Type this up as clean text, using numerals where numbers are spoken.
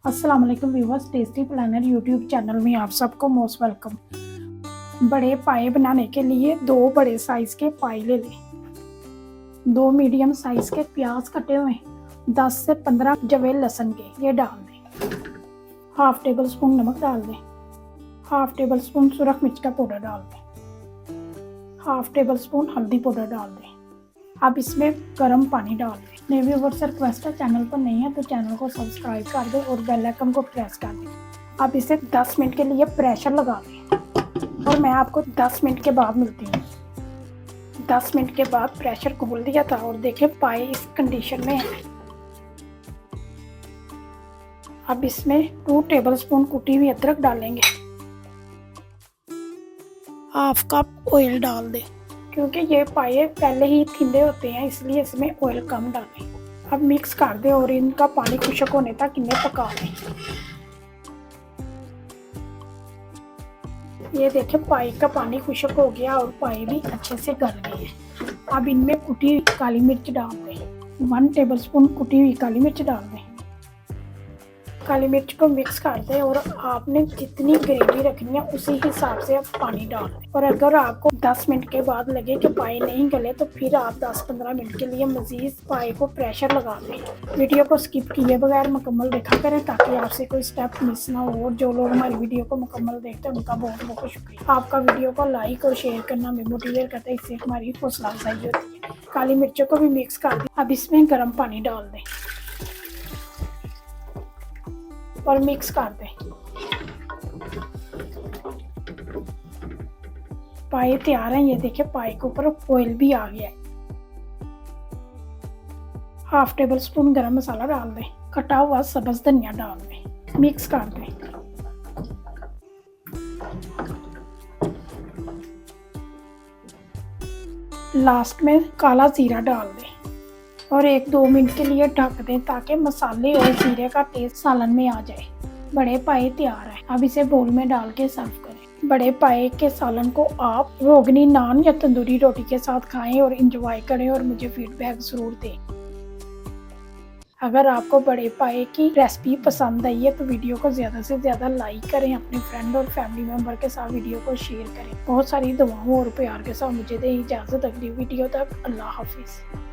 अस्सलाम वालेकुम viewers, Tasty Planner YouTube channel में आप सबको मोस्ट वेलकम। बड़े पाए बनाने के लिए 2 बड़े साइज़ के पाए ले लें। 2 मीडियम साइज़ के प्याज कटे हुए, 10 से 15 जवे लहसुन के ये डाल दें। हाफ टेबल स्पून नमक डाल दें। हाफ टेबल स्पून सुरख मिर्च का पाउडर डाल दें। हाफ टेबल स्पून हल्दी पाउडर डाल दें। अब इसमें गर्म पानी डाल दें। नए व्यूअर्स से रिक्वेस्ट है, चैनल पर नहीं है तो चैनल को सब्सक्राइब कर दें और बेल आइकन को प्रेस कर दें। अब इसे 10 मिनट के लिए प्रेशर लगा दें और मैं आपको 10 मिनट के बाद मिलती हूँ। 10 मिनट के बाद प्रेशर खोल दिया था और देखें पाए इस कंडीशन में है। अब इसमें 2 टेबल स्पून कुटी हुई अदरक डालेंगे। हाफ कप ऑयल डाल दें, क्योंकि ये पाए पहले ही थिंदे होते हैं इसलिए इसमें ऑयल कम डालें। अब मिक्स कर दें और इनका पानी खुश्क होने तक इन्हें पका लें। ये देखें पाए का पानी खुश्क हो गया और पाए भी अच्छे से गल गए हैं। अब इनमें कुटी हुई काली मिर्च डाल दें। 1 टेबल स्पून कुटी हुई काली मिर्च डाल दें। काली मिर्च को मिक्स कर दें और आपने जितनी ग्रेवी रखनी है उसी हिसाब से आप पानी डाल दें। और अगर आपको 10 मिनट के बाद लगे कि पाए नहीं गले तो फिर आप 10-15 मिनट के लिए मजीद पाए को प्रेशर लगा दें। वीडियो को स्किप किए बगैर मुकम्मल देखा करें ताकि आपसे कोई स्टेप मिस ना हो। और जो लोग हमारी वीडियो को मुकम्मल देखते हैं उनका बहुत बहुत शुक्रिया। आपका वीडियो को लाइक और शेयर करना हमें मोटिवेट करता है, इससे हमारी हौसला अफजाई होती है। काली मिर्चों को भी मिक्स कर दें। अब इसमें गर्म पानी डाल दें और मिक्स कर दें। पाए तैयार हैं। ये देखिए पाए के ऊपर ऑयल भी आ गया है। हाफ टेबल स्पून गरम मसाला डाल दें। कटा हुआ सब्ज धनिया डाल दें। मिक्स कर दें। लास्ट में काला जीरा डाल दें और 1-2 मिनट के लिए ढक दें ताकि मसाले और जीरे का टेस्ट सालन में आ जाए। बड़े पाए तैयार है। अब इसे बोल में डाल के सर्व करें। बड़े पाए के सालन को आप रोगनी नान या तंदूरी रोटी के साथ खाएं और एंजॉय करें और मुझे फीडबैक जरूर दें। अगर आपको बड़े पाए की रेसिपी पसंद आई है तो वीडियो को ज़्यादा से ज़्यादा लाइक करें। अपने फ्रेंड और फैमिली मेम्बर के साथ वीडियो को शेयर करें। बहुत सारी दुआओं और प्यार के साथ मुझे दें इजाज़त। अगली वीडियो तक अल्लाह हाफिज़।